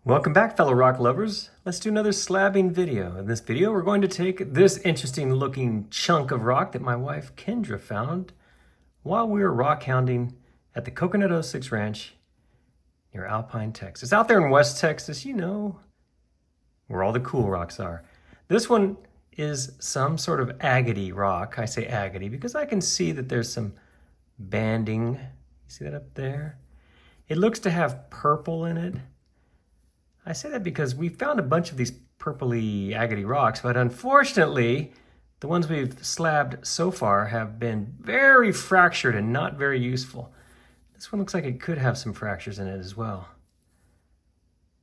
Welcome back, fellow rock lovers. Let's do another slabbing video. In this video, we're going to take this interesting looking chunk of rock that my wife Kendra found while we were rock hounding at the Kokernot 06 Ranch near Alpine, Texas. Out there in West Texas, you know, where all the cool rocks are. This one is some sort of agate rock. I say agate because I can see that there's some banding. You see that up there? It looks to have purple in it. I say that because we found a bunch of these purpley agate rocks, but unfortunately, the ones we've slabbed so far have been very fractured and not very useful. This one looks like it could have some fractures in it as well.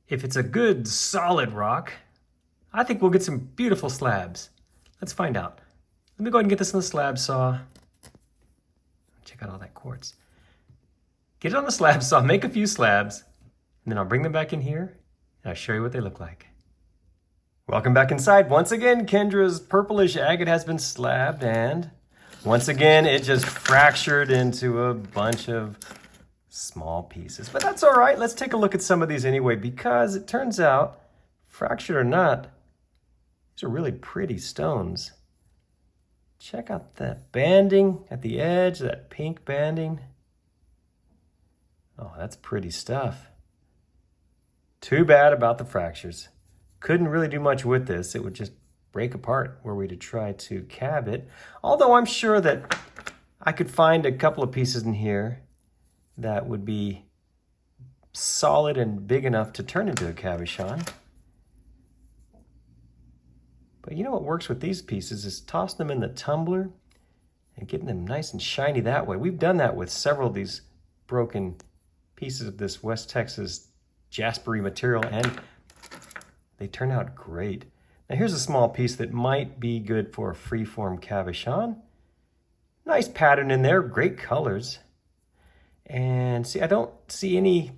If it's a good, solid rock, I think we'll get some beautiful slabs. Let's find out. Let me go ahead and get this on the slab saw. Check out all that quartz. Get it on the slab saw, make a few slabs, and then I'll bring them back in here and I'll show you what they look like. Welcome back inside. Once again, Kendra's purplish agate has been slabbed, and once again, it just fractured into a bunch of small pieces. But that's all right. Let's take a look at some of these anyway, because it turns out, fractured or not, these are really pretty stones. Check out that banding at the edge, that pink banding. Oh, that's pretty stuff. Too bad about the fractures. Couldn't really do much with this. It would just break apart were we to try to cab it. Although I'm sure that I could find a couple of pieces in here that would be solid and big enough to turn into a cabochon. But you know what works with these pieces is tossing them in the tumbler and getting them nice and shiny that way. We've done that with several of these broken pieces of this West Texas jaspery material, and they turn out great. Now here's a small piece that might be good for a freeform cabochon. Nice pattern in there, great colors. And see, I don't see any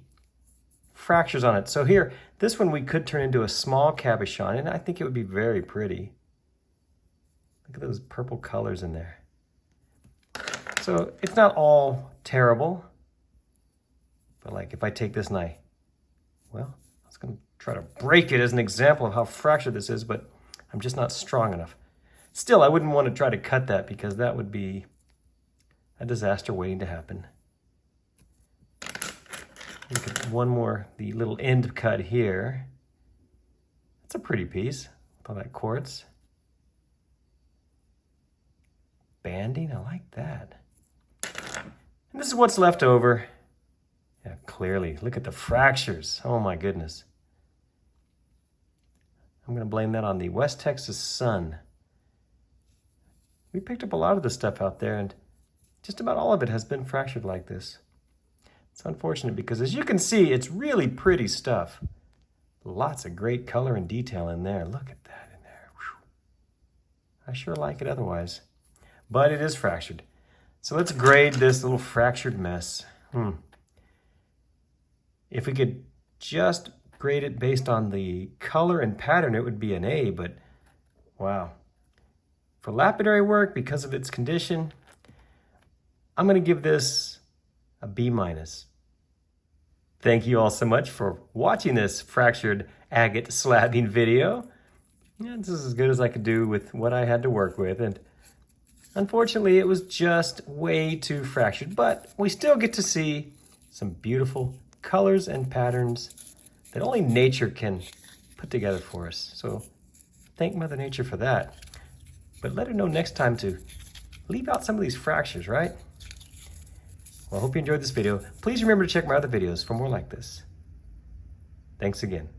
fractures on it. So here, this one we could turn into a small cabochon, and I think it would be very pretty. Look at those purple colors in there. So it's not all terrible, but like if I take this and well, I was going to try to break it as an example of how fractured this is, but I'm just not strong enough. Still, I wouldn't want to try to cut that because that would be a disaster waiting to happen. Look at one more, the little end cut here. That's a pretty piece with all that quartz. Banding, I like that. And this is what's left over. Yeah, clearly, look at the fractures. Oh my goodness. I'm going to blame that on the West Texas sun. We picked up a lot of the stuff out there, and just about all of it has been fractured like this. It's unfortunate because, as you can see, it's really pretty stuff. Lots of great color and detail in there. Look at that in there. Whew. I sure like it otherwise. But it is fractured. So let's grade this little fractured mess. If we could just grade it based on the color and pattern, it would be an A, but wow. For lapidary work, because of its condition, I'm going to give this a B-. Thank you all so much for watching this fractured agate slabbing video. Yeah, this is as good as I could do with what I had to work with, and unfortunately it was just way too fractured, but we still get to see some beautiful colors and patterns that only nature can put together for us. So thank Mother Nature for that. But let her know next time to leave out some of these fractures, right? Well, I hope you enjoyed this video. Please remember to check my other videos for more like this. Thanks again.